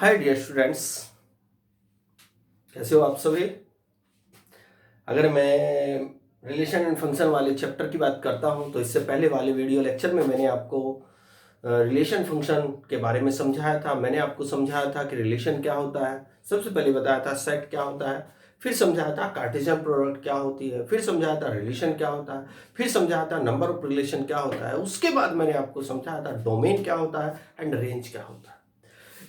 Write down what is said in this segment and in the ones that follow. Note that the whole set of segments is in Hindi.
हाय डियर स्टूडेंट्स, कैसे हो आप सभी। अगर मैं रिलेशन एंड फंक्शन वाले चैप्टर की बात करता हूं तो इससे पहले वाले वीडियो लेक्चर में मैंने आपको रिलेशन फंक्शन के बारे में समझाया था। मैंने आपको समझाया था कि रिलेशन क्या होता है, सबसे पहले बताया था सेट क्या होता है, फिर समझाया था कार्टेशियन प्रोडक्ट क्या होती है, फिर समझाया था रिलेशन क्या होता है, फिर समझाया था नंबर ऑफ रिलेशन क्या होता है, उसके बाद मैंने आपको समझाया था डोमेन क्या होता है एंड रेंज क्या होता है।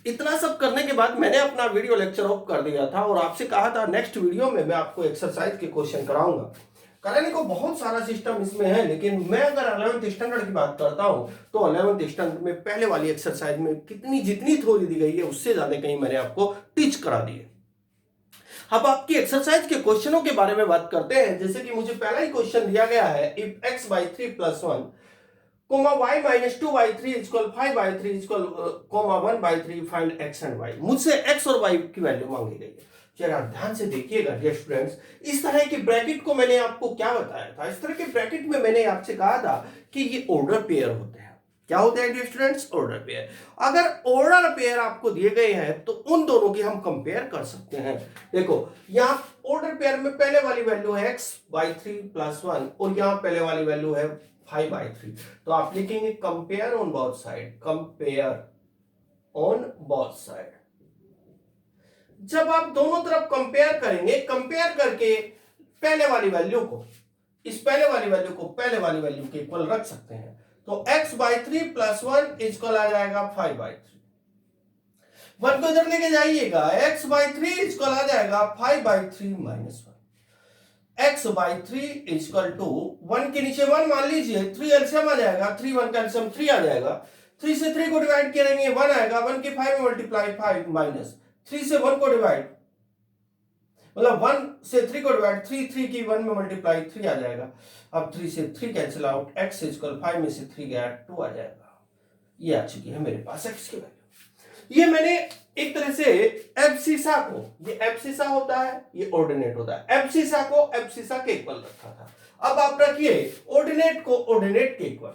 इतना सब करने के बाद मैंने अपना वीडियो लेक्चर ऑफ कर दिया था और आपसे कहा था नेक्स्ट वीडियो में मैं आपको एक्सरसाइज के क्वेश्चन कराऊंगा। कराने को बहुत सारा सिस्टम इसमें है, लेकिन मैं अगर 11th स्टैंडर्ड की बात करता हूं तो 11th स्टैंडर्ड में पहले वाली एक्सरसाइज में कितनी जितनी थ्योरी दी गई है उससे ज्यादा कहीं मैंने आपको टीच करा दी है। अब आपकी एक्सरसाइज के क्वेश्चनों के बारे में बात करते हैं। जैसे कि मुझे पहला ही क्वेश्चन दिया गया है, if x by 3 plus 1 comma y minus 2 by 3 equal 5 by 3 equal comma 1 by 3 find x and y। मुझसे x और y की वैल्यू मांगी गई है। जरा ध्यान से देखिएगा डियर स्टूडेंट्स, इस तरह की ब्रैकेट को मैंने आपको क्या बताया था। इस तरह के ब्रैकेट में मैंने आपसे कहा था कि ये ऑर्डर पेयर होते हैं। क्या होते हैं डियर स्टूडेंट्स? Order pair. अगर ऑर्डर पेयर आपको दिए गए हैं तो उन दोनों की हम कंपेयर कर सकते हैं। देखो यहां ऑर्डर पेयर में पहले वाली वैल्यू है x बाई 3 प्लस 1 और यहां पहले वाली वैल्यू है 5 बाई 3। तो आप लिखेंगे compare on both side, compare on both side. जब आप दोनों तरफ कंपेयर करेंगे, कंपेयर करके पहले वाली वैल्यू को इस पहले वाली वैल्यू को पहले वाली वैल्यू के इक्वल रख सकते हैं। तो x बाई 3 प्लस 1 इक्वल आ जाएगा 5 बाई 3। 1 को इधर लेके जाइएगा, x बाई 3 इक्वल आ जाएगा 5 by 3 minus 1। x by 3 equal to 1 के नीचे 1 मान लीजिए, 3 एलसीएम आ जाएगा, 3 1 का एलसीएम 3 आ जाएगा। 3 से 3 को डिवाइड करेंगे 1 आएगा, 1 के 5 में मल्टीप्लाई 5 माइनस 3 से 1 को डिवाइड, मतलब 1 से 3 को डिवाइड 3 की 1 में मल्टीप्लाई 3 आ जाएगा। अब 3 से 3 कैंसिल आउट, x इक्वल 5 में से 3 गया 2 आ जाएगा। ये आ चुकी है मेरे पास x की वैल्यू। ये मैंने एक तरह से एब्सिसा को, ये एब्सिसा होता है, ये ऑर्डिनेट होता है, एब्सिसा को एब्सिसा के इक्वल रखा था। अब आप रखिए ऑर्डिनेट को ऑर्डिनेट के इक्वल,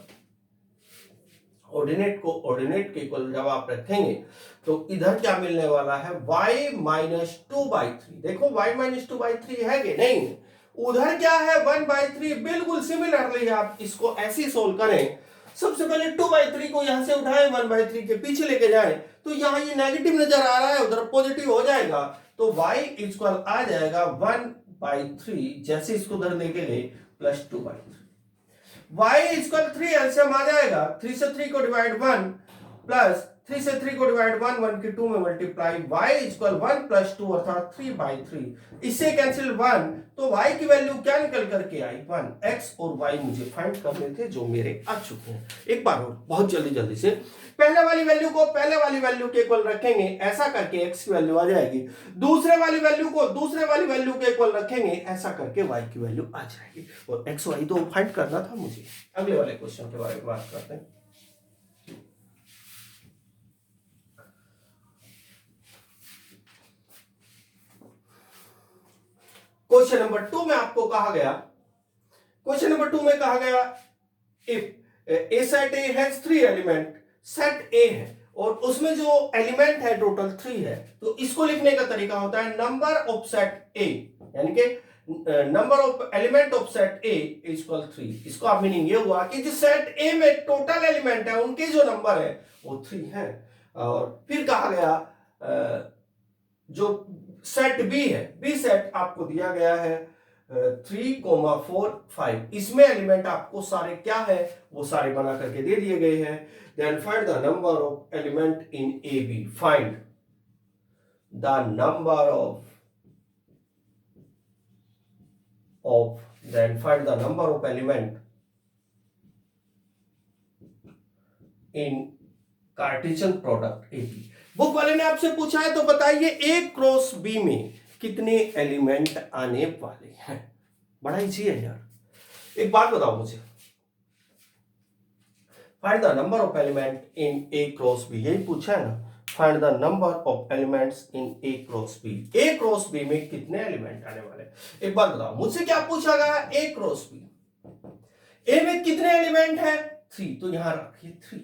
ऑर्डिनेट को ऑर्डिनेट के इक्वल जब आप रखेंगे तो इधर क्या मिलने वाला है, y माइनस 2 बाई 3। देखो y माइनस 2 बाई 3 है कि नहीं, उधर क्या है 1 बाई 3। बिल्कुल सिमिलरली आप इसको ऐसे सोल्व करें। सबसे पहले 2 बाई 3 को यहां से उठाएं, 1 बाई 3 के पीछे लेके जाएं तो यहां ये नेगेटिव नजर आ रहा है, उधर पॉजिटिव हो जाएगा। तो y इक्वल आ जाएगा 1 बाई 3, जैसे इसको उधर लेके गए plus 2 by 3। y equal 3 LCM आ जाएगा, 3 से 3 को डिवाइड 1 प्लस 3 से 3 को डिवाइड 1, 1 के 2 में मल्टीप्लाई, y इक्वल 1 प्लस 2 अर्थात 3 बाई 3। इससे कैंसिल 1, तो y की वैल्यू क्या निकल करके आई 1। x और y मुझे फाइंड करने थे जो मेरे आ चुके हैं। एक बार और बहुत जल्दी जल्दी से, पहले वाली वैल्यू को पहले वाली वैल्यू के इक्वल रखेंगे, ऐसा करके x की वैल्यू आ जाएगी। दूसरे वाली वैल्यू को दूसरे वाली वैल्यू के इक्वल रखेंगे, ऐसा करके y की वैल्यू आ जाएगी। और x y तो फाइंड करना था मुझे। अगले वाले क्वेश्चन के बारे में बात करते हैं। क्वेश्चन नंबर 2 में आपको कहा गया, क्वेश्चन नंबर 2 में कहा गया if A set A has 3 element, set ए है और उसमें जो एलिमेंट है टोटल 3 है, तो इसको लिखने का तरीका होता है नंबर ऑफ सेट ए, यानी कि number of element of set A equal 3। इसको आप मीनिंग ये हुआ कि जिस सेट ए में टोटल एलिमेंट है उनके जो नंबर है वो 3 है। और फिर कहा गया जो सेट बी है, बी सेट आपको दिया गया है 3,4 5, इसमें एलिमेंट आपको सारे क्या है वो सारे बना करके दे दिए गए हैं। Then find the number of element in A B, find the number of then find the number of element in Cartesian product AB। Book वाले ने आपसे पूछा है तो बताइए A क्रॉस B में कितने एलिमेंट आने वाले हैं। बड़ा इजी है यार। एक बात बताओ मुझे, find the number of element in A cross B, यही पूछा है ना। Find the number of elements in A cross B, A cross B में कितने एलिमेंट आने वाले। एक बार बताओ मुझसे क्या पूछा गया, ए क्रॉस बी, ए में कितने एलिमेंट है 3, तो यहां रखिए 3।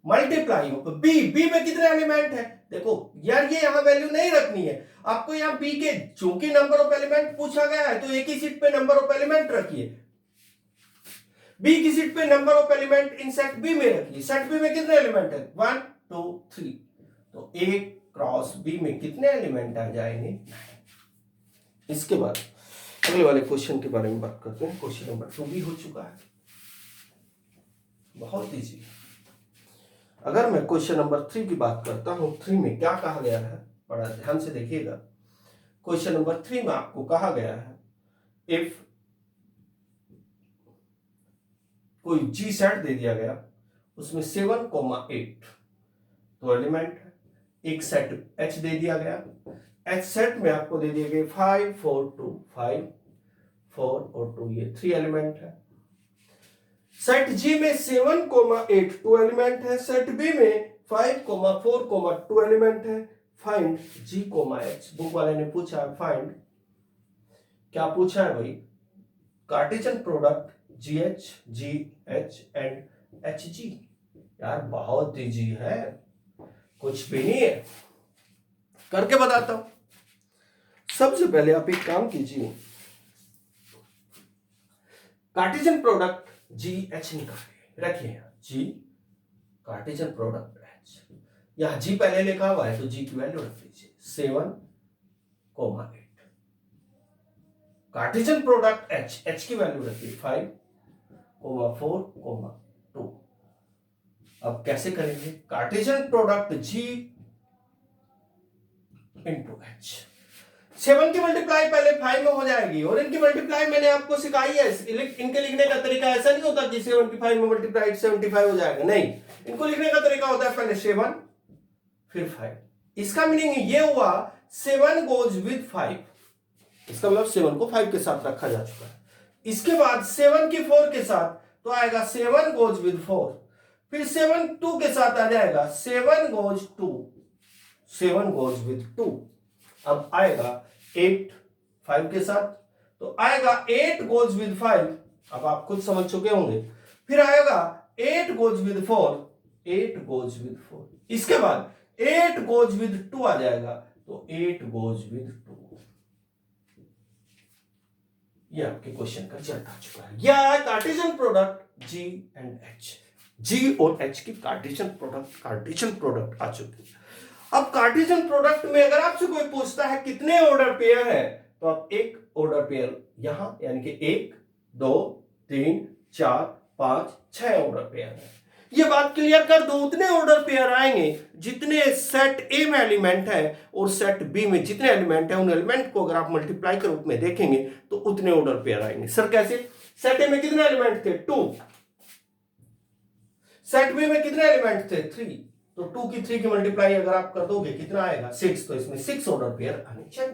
मल्टीप्लाई ऑफ बी में कितने एलिमेंट है, देखो यार ये यहां वैल्यू नहीं रखनी है आपको, यहां बी के चूंकि नंबर ऑफ एलिमेंट पूछा गया है तो एक ही सीट पे नंबर ऑफ एलिमेंट रखिए, बी की सीट पे number of element in set B में रखिए। सेट बी में कितने एलिमेंट है, 1 2 3, तो ए क्रॉस बी में कितने एलिमेंट आ जाएंगे। इसके बाद अगले वाले क्वेश्चन के बारे में बात करते हैं। क्वेश्चन नंबर 2 भी हो चुका है, बहुत इजी। अगर मैं क्वेश्चन नंबर 3 की बात करता हूं, 3 में क्या कहा गया है, बड़ा ध्यान से देखिएगा। क्वेश्चन नंबर 3 में आपको कहा गया है इफ कोई जी सेट दे दिया गया, उसमें 7,8 तो एलिमेंट है, एक सेट एच दे दिया गया, एच सेट में आपको दे दिए गए 5 4 2 5 4 और 2, ये 3 एलिमेंट है। सेट जी में 7,8 2 एलिमेंट है, सेट बी में 5,4, 2 एलिमेंट है। फाइंड जी एच, बुक वाले ने पूछा है फाइंड, क्या पूछा है भाई, Cartesian product ji H and H जी। यार बहुत इजी है, कुछ भी नहीं है, करके बताता हूं। सबसे पहले आप एक काम कीजिए, कार्टेशियन प्रोडक्ट जी एच निकालिए, रखिए जी कार्टेशियन प्रोडक्ट एच, यहां जी पहले लिखा हुआ है तो जी की वैल्यू रख लीजिए 7,8, कार्टेशियन प्रोडक्ट एच, एच की वैल्यू रखिए 5, 4, 2। अब कैसे करेंगे, कार्टेशियन प्रोडक्ट जी इंटू एच, 7 की मल्टीप्लाई पहले 5 में हो जाएगी, और इनकी मल्टीप्लाई मैंने आपको सिखाई है। इनके लिखने का तरीका ऐसा नहीं होता कि 75 में मल्टीप्लाई 75 हो जाएगा, नहीं, इनको लिखने का तरीका होता है पहले 7 फिर 5। इसका मीनिंग ये हुआ 7 गोज विद 5, इसका मतलब 7 को 5 के साथ रखा जा चुका है। इसके बाद 7 की 4 के साथ तो आएगा 7 गोज विद 4, फिर 7 2 के साथ आ जाएगा 7 गोज 2, 7 गोज विद 2। अब आएगा 8 5 के साथ तो आएगा 8 गोज विद 5, अब आप खुद समझ चुके होंगे। फिर आएगा 8 गोज विद 4, 8 गोज विद 4। इसके बाद 8 गोज विद 2 आ जाएगा तो 8 गोज विद 2। ये आपके क्वेश्चन का रिजल्ट आ चुका है। यह है Cartesian product G and H, G और एच की कार्टेशियन प्रोडक्ट आ चुकी है। अब कार्टेशियन प्रोडक्ट में अगर आपसे कोई पूछता है कितने ऑर्डर पेयर है, तो आप एक ऑर्डर पेयर यहां, यानी कि 1 2 3 4 5 6 ऑर्डर पेयर है। ये बात क्लियर कर दो, उतने ऑर्डर पेयर आएंगे जितने सेट ए में एलिमेंट है और सेट बी में जितने एलिमेंट है, उन एलिमेंट को अगर आप मल्टीप्लाई के रूप में देखेंगे तो उतने ऑर्डर पेयर आएंगे। सर कैसे, सेट ए में कितने एलिमेंट थे 2, सेट बी में कितने एलिमेंट थे 3, तो 2 की 3 की मल्टीप्लाई अगर आप कर दोगे कितना आएगा 6, तो इसमें 6 ऑर्डर पेयर आने चाहिए।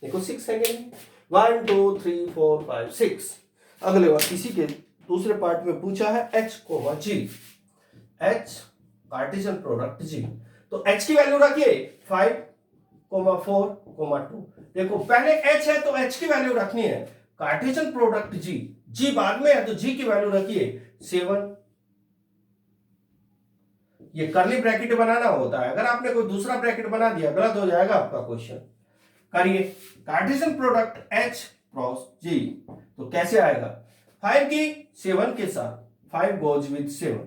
देखो 6 सेकेंड 1 2 3 4 5 6। अगले बार किसी के दूसरे पार्ट में पूछा है एच कोमा जी, एच कार्टेशियन प्रोडक्ट जी, तो एच की वैल्यू रखिए 5, 4, 2। देखो पहले एच है तो एच की वैल्यू रखनी है, कार्टेशियन प्रोडक्ट जी, जी बाद में है तो जी की वैल्यू रखिए 7। ये कर्ली ब्रैकेट बनाना होता है, अगर आपने कोई दूसरा ब्रैकेट बना दिया गलत हो जाएगा आपका क्वेश्चन। करिए कार्टेशियन प्रोडक्ट एच क्रॉस जी, तो कैसे आएगा, 5 की 7 के साथ 5 गोज विद 7,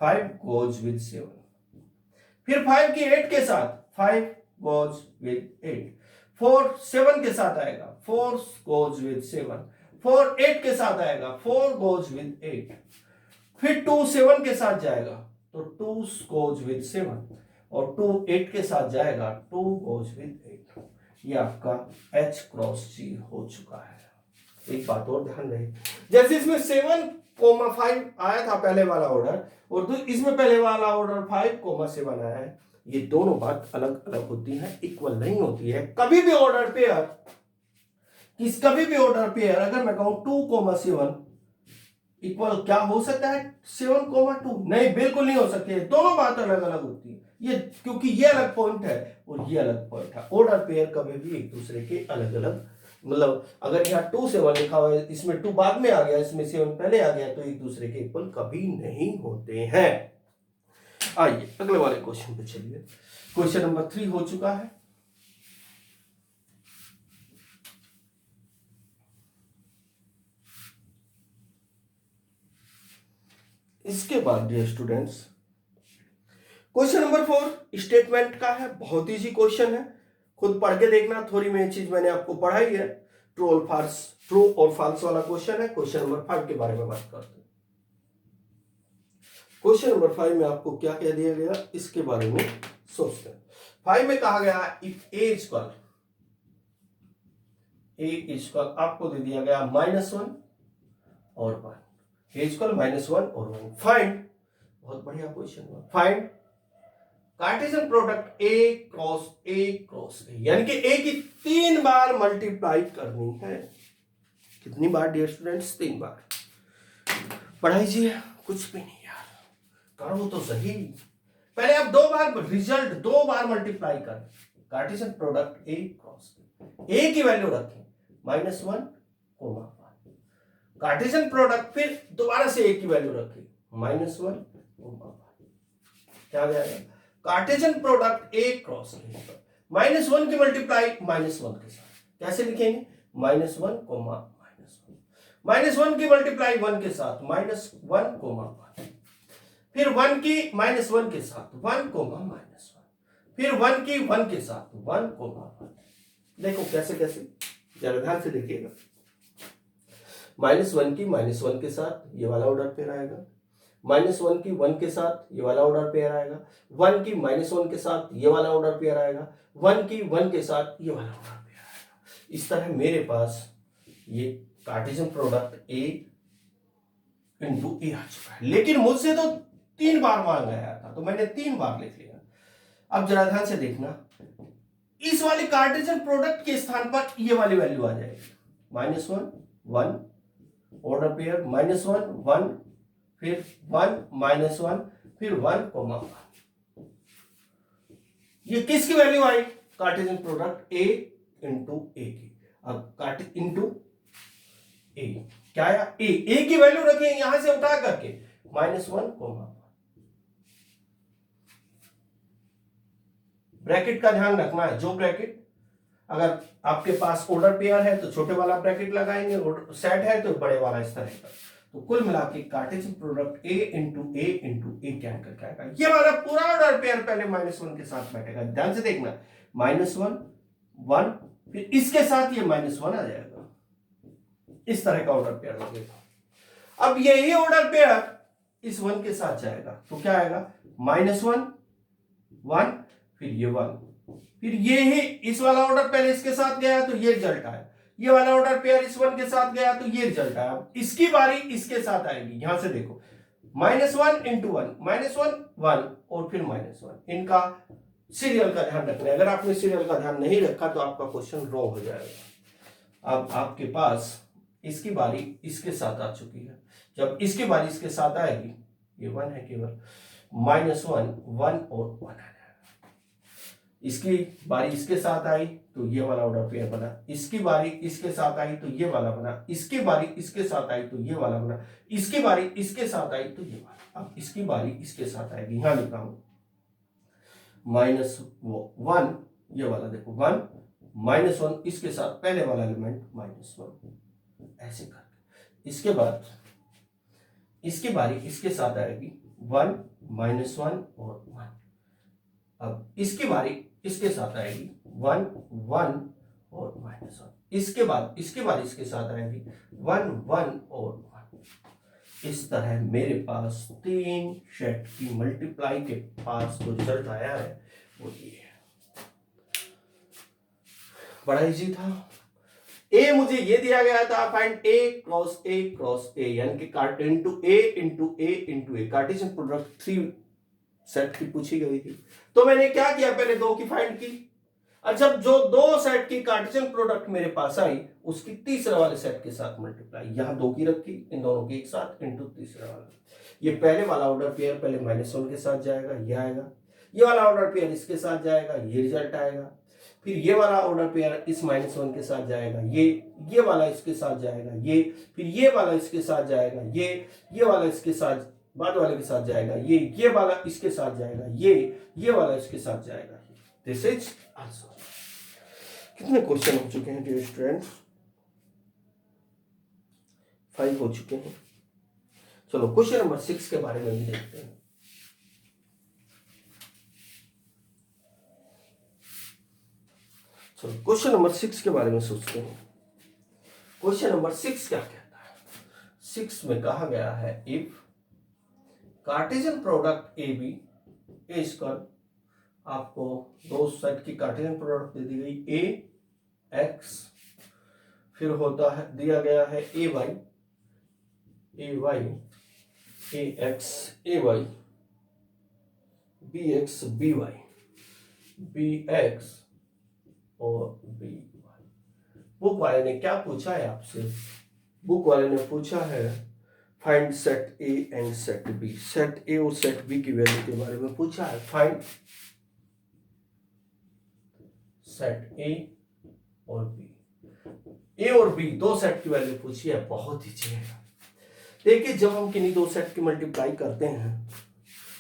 5 गोज विद 7, फिर 5 की 8 के साथ 5 गोज विद 8, 4 7 के साथ आएगा 4 गोज विद 7, 4 8 के साथ आएगा 4 गोज विद 8, फिर 2 7 के साथ जाएगा तो 2 गोज विद 7, और 2 8 के साथ जाएगा 2 गोज विद 8। ये आपका H क्रॉस G हो चुका है। एक बात और ध्यान रहे, जैसे इसमें 7,5 आया था पहले वाला ऑर्डर, और इसमें पहले वाला ऑर्डर 5,7 आया है, ये दोनों बात अलग अलग होती है, इक्वल नहीं होती है। कभी भी ऑर्डर पेयर अगर मैं कहूं 2,7 इक्वल क्या हो सकता है 7,2, नहीं बिल्कुल नहीं हो सकती, दोनों बात अलग अलग होती है। ये क्योंकि ये अलग पॉइंट है और ये अलग पॉइंट है, ऑर्डर पेयर कभी भी एक दूसरे के अलग अलग, मतलब अगर यहाँ 2 7 लिखा हुआ है, इसमें 2 बाद में आ गया, इसमें 7 पहले आ गया, तो एक दूसरे के इक्वल कभी नहीं होते हैं। आइए अगले वाले क्वेश्चन पे चलिए। क्वेश्चन नंबर 3 हो चुका है। इसके बाद dear students question number 4 statement का है। बहुत इजी क्वेश्चन है, खुद पढ़ के देखना। थोड़ी में चीज मैंने आपको पढ़ाई है। ट्रू और फॉल्स वाला क्वेश्चन है। क्वेश्चन नंबर 5 के बारे में बात करते हैं। क्वेश्चन नंबर 5 में आपको क्या कह दिया गया इसके बारे में सोचते हैं। 5 में कहा गया इफ ए इक्वल आपको दे दिया गया -1 और 1, ए इक्वल -1 और 1। फाइंड, बहुत बढ़िया क्वेश्चन, फाइंड कार्टेशियन प्रोडक्ट ए क्रॉस ए, यानी कि ए की 3 बार मल्टीप्लाई करनी है। कितनी बार डियर स्टूडेंट्स? 3 बार। पढ़ाई जी कुछ भी नहीं यार, करो तो सही। पहले आप 2 बार रिजल्ट 2 बार मल्टीप्लाई कर कार्टेशियन प्रोडक्ट ए क्रॉस ए की वैल्यू रखें -1, 1। कार्टेशियन प्रोडक्ट फिर दोबारा से ए की वैल्यू रखें -1, 1। क्या आ जाएगा? कार्टेशियन प्रोडक्ट ए क्रॉस ए, -1 की मल्टीप्लाई -1 के साथ कैसे लिखेंगे? -1, -1 की मल्टीप्लाई 1 के साथ -1, 1। फिर 1 की -1 के साथ 1, -1। फिर 1 की 1 के साथ 1, 1। देखो कैसे कैसे, जरा ध्यान से देखिएगा। -1 की -1 के साथ ये वाला ऑर्डर पेयर आएगा, -1 की 1 के साथ ये वाला ऑर्डर पेयर आएगा, 1 की -1 के साथ ये वाला ऑर्डर पेयर आएगा, 1 की 1 के साथ ये वाला ऑर्डर पेयर आएगा। इस तरह मेरे पास ये कार्टेशियन प्रोडक्ट ए इंटू ए आ चुका है। लेकिन मुझसे तो 3 बार मांगा गया था, तो मैंने 3 बार लिख लिया। अब जरा ध्यान से देखना, इस वाले कार्टेशियन प्रोडक्ट के स्थान पर ये वाली वैल्यू आ जाएगी -1, 1 ऑर्डर पेयर, -1, 1, फिर 1, -1, फिर 1, 1। ये किसकी वैल्यू आई? Cartesian product A into A की। अब इंटू ए क्या आया? ए की वैल्यू रखिए यहां से उठा करके -1, ब्रैकेट का ध्यान रखना है। जो ब्रैकेट अगर आपके पास ऑर्डर पेयर है तो छोटे वाला ब्रैकेट लगाएंगे, सेट है तो बड़े वाला इस तरह का। तो कुल मिला के कार्टेशियन प्रोडक्ट ए इंटू ए क्या करके आएगा? ये वाला पूरा ऑर्डर पेयर पहले -1 के साथ बैठेगा। ध्यान से देखना, -1, 1, फिर इसके साथ ये -1 आ जाएगा। इस तरह का ऑर्डर पेयर लगेगा। अब यही ऑर्डर पेयर इस 1 के साथ जाएगा तो क्या आएगा? -1, 1, फिर ये 1, फिर ये ही इस वाला ऑर्डर पहले इसके साथ गया तो ये रिजल्ट आया, ये वाला ऑर्डर पेयर इस 1 के साथ गया तो ये रिजल्ट आया। इसकी बारी इसके साथ आएगी। यहां से देखो, -1 इंटू 1, -1, 1 और फिर -1। इनका सीरियल का ध्यान रखना है। अगर आपने सीरियल का ध्यान नहीं रखा तो आपका क्वेश्चन रॉन्ग हो जाएगा। अब आपके पास इसकी बारी इसके साथ आ चुकी है। जब इसकी बारी इसके साथ आएगी, ये 1 है केवल, -1, 1 और 1 है। इसकी बारी इसके साथ आई तो ये वाला ऑर्डर पेयर बना, इसकी बारी इसके साथ आई तो ये वाला बना, इसकी बारी इसके साथ आई तो ये वाला बना, इसकी बारी इसके साथ आई तो ये वाला। अब इसकी बारी इसके साथ आएगी, यहां लिखा हूं -1, ये वाला देखो 1, -1 इसके साथ पहले वाला एलिमेंट -1, ऐसे करके। इसके बाद इसकी बारी इसके साथ आएगी 1, -1 और 1। अब इसकी बारी इसके साथ आएगी 1, 1 और -1। इसके बाद इसकी बारी इसके साथ आएगी 1, 1 और 1। इस तरह मेरे पास 3 सेट की मल्टीप्लाई के पास जो रिजल्ट आया है वो ये है। बड़ा इजी था। ए मुझे ये दिया गया था, फाइंड ए क्रॉस ए, यानी कि कार्टेशियन प्रोडक्ट 3 सेट की पूछी गई थी। तो मैंने क्या किया, पहले 2 की फाइंड की। अच्छा, जो 2 सेट की कार्टेशियन प्रोडक्ट मेरे पास आई उसकी तीसरे वाले सेट के साथ मल्टीप्लाई, यहां 2 की रखी, इन दोनों की एक साथ इंटू तीसरे वाला। ये पहले वाला ऑर्डर पेयर पहले -1 के साथ जाएगा, ये आएगा। ये वाला ऑर्डर पेयर इसके साथ जाएगा, ये रिजल्ट आएगा। फिर ये वाला ऑर्डर पेयर इस -1 के साथ जाएगा, ये वाला इसके साथ जाएगा, ये फिर ये वाला इसके साथ जाएगा, ये वाला इसके साथ बाद वाले के साथ जाएगा, ये वाला इसके साथ जाएगा, ये वाला इसके साथ जाएगा। This is answer. कितने क्वेश्चन हो चुके हैं डियर स्टूडेंट्स? 5 हो चुके हैं। चलो क्वेश्चन नंबर 6 के बारे में भी देखते हैं। चलो क्वेश्चन नंबर 6 के बारे में सोचते हैं। क्वेश्चन नंबर 6 क्या कहता है? 6 में कहा गया है if Cartesian product A B is equal, आपको दो सेट की कार्टेशियन प्रोडक्ट दे दी गई, ए एक्स, फिर होता है दिया गया है A Y A X A Y, B X B Y B X और बी वाई। बुक वाले ने क्या पूछा है आपसे? बुक वाले ने पूछा है find set A and set B. Set A और सेट बी की वैल्यू के बारे में पूछा है। फाइंड सेट ए और बी। ए और बी दो सेट की वैल्यू पूछी है, बहुत ही अच्छी है। देखिए जब हम किन्हीं दो सेट की मल्टीप्लाई करते हैं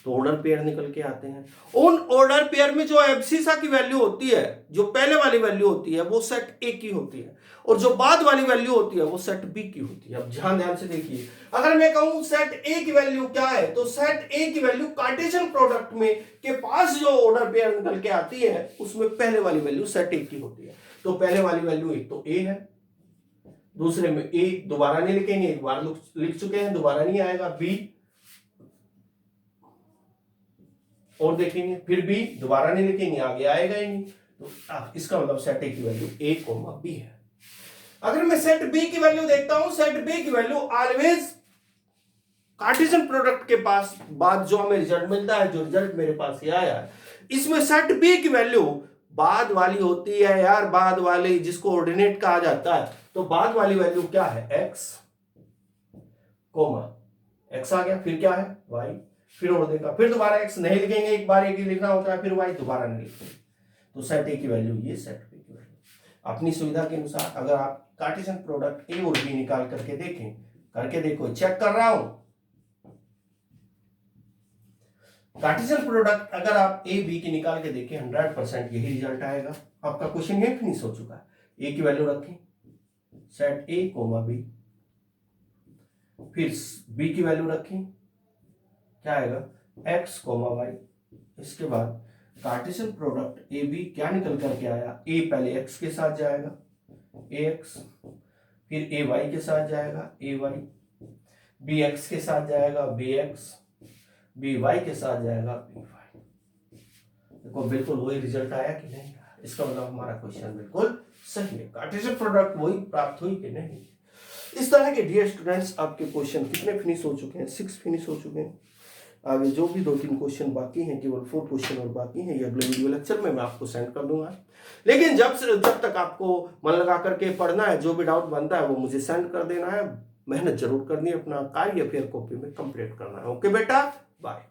तो ऑर्डर पेयर निकल के आते हैं। उन ऑर्डर पेयर में जो एब्सिसा की वैल्यू होती है, जो पहले वाली वैल्यू होती है वो सेट ए की होती है, और जो बाद वाली वैल्यू होती है वो सेट बी की होती है। अब ध्यान से देखिए, अगर मैं कहूं सेट ए की वैल्यू क्या है, तो सेट ए की वैल्यू कार्टेशियन प्रोडक्ट में के पास जो ऑर्डर पेयर निकल के आती है उसमें पहले वाली वैल्यू सेट ए की होती है। तो पहले वाली वैल्यू एक तो ए है, दूसरे में ए दोबारा नहीं लिखेंगे, एक बार लिख चुके हैं, दोबारा नहीं आएगा। बी और देखेंगे, फिर बी दोबारा नहीं लिखेंगे, आगे आएगा ही नहीं। तो इसका मतलब सेट ए की वैल्यू ए कोमा बी है। अगर मैं सेट बी की वैल्यू देखता हूं, सेट बी की वैल्यू ऑलवेज कार्टेशियन प्रोडक्ट के पास बाद जो हमें रिजल्ट मिलता है, जो रिजल्ट मेरे पास ये आया है, इसमें सेट बी की वैल्यू बाद वाली होती है यार, बाद वाली जिसको ऑर्डिनेट कहा जाता है। तो बाद वाली वैल्यू क्या है? एक्स कोमा एक्स आ गया, फिर क्या है? वाई, फिर और देखा, फिर दोबारा एक्स नहीं लिखेंगे, एक बार एक ही लिखना होता है, फिर वाई दोबारा नहीं लिखेंगे। तो सेट ए की वैल्यू ये, सेट बी की वैल्यू। अपनी सुविधा के अनुसार अगर आप कार्टेशियन प्रोडक्ट ए और बी निकाल करके देखें, करके देखो, चेक कर रहा हूं, कार्टेशियन प्रोडक्ट अगर आप ए बी की निकाल के देखें 100% यही रिजल्ट आएगा। आपका क्वेश्चन ये फिनिश हो चुका है। ए की वैल्यू रखें, सेट ए कोमा बी, फिर बी की वैल्यू रखें, क्या आएगा? X comma y. इसके बाद कार्टेशियन प्रोडक्ट ए बी क्या निकल करके आया? ए पहले एक्स के साथ जाएगा, ए एक्स, फिर ए वाई के साथ जाएगा, ए वाई, बी एक्स के साथ जाएगा, बी एक्स, बी वाई के साथ जाएगा, बी वाई। देखो बिल्कुल वही रिजल्ट आया कि नहीं? इसका मतलब हमारा क्वेश्चन बिल्कुल सही है, कार्टेशियन प्रोडक्ट वही प्राप्त हुई कि नहीं। इस तरह के डियर स्टूडेंट्स आपके क्वेश्चन कितने फिनिश हो चुके हैं? 6 फिनिश हो चुके हैं। आगे जो भी 2-3 क्वेश्चन बाकी हैं, केवल 4 क्वेश्चन और बाकी हैं, ये अगले वीडियो लेक्चर में मैं आपको सेंड कर दूंगा। लेकिन जब तक आपको मन लगा करके पढ़ना है, जो भी डाउट बनता है वो मुझे सेंड कर देना है। मेहनत जरूर करनी है, अपना कार्य फिर कॉपी में कंप्लीट करना है। ओके बेटा, बाय।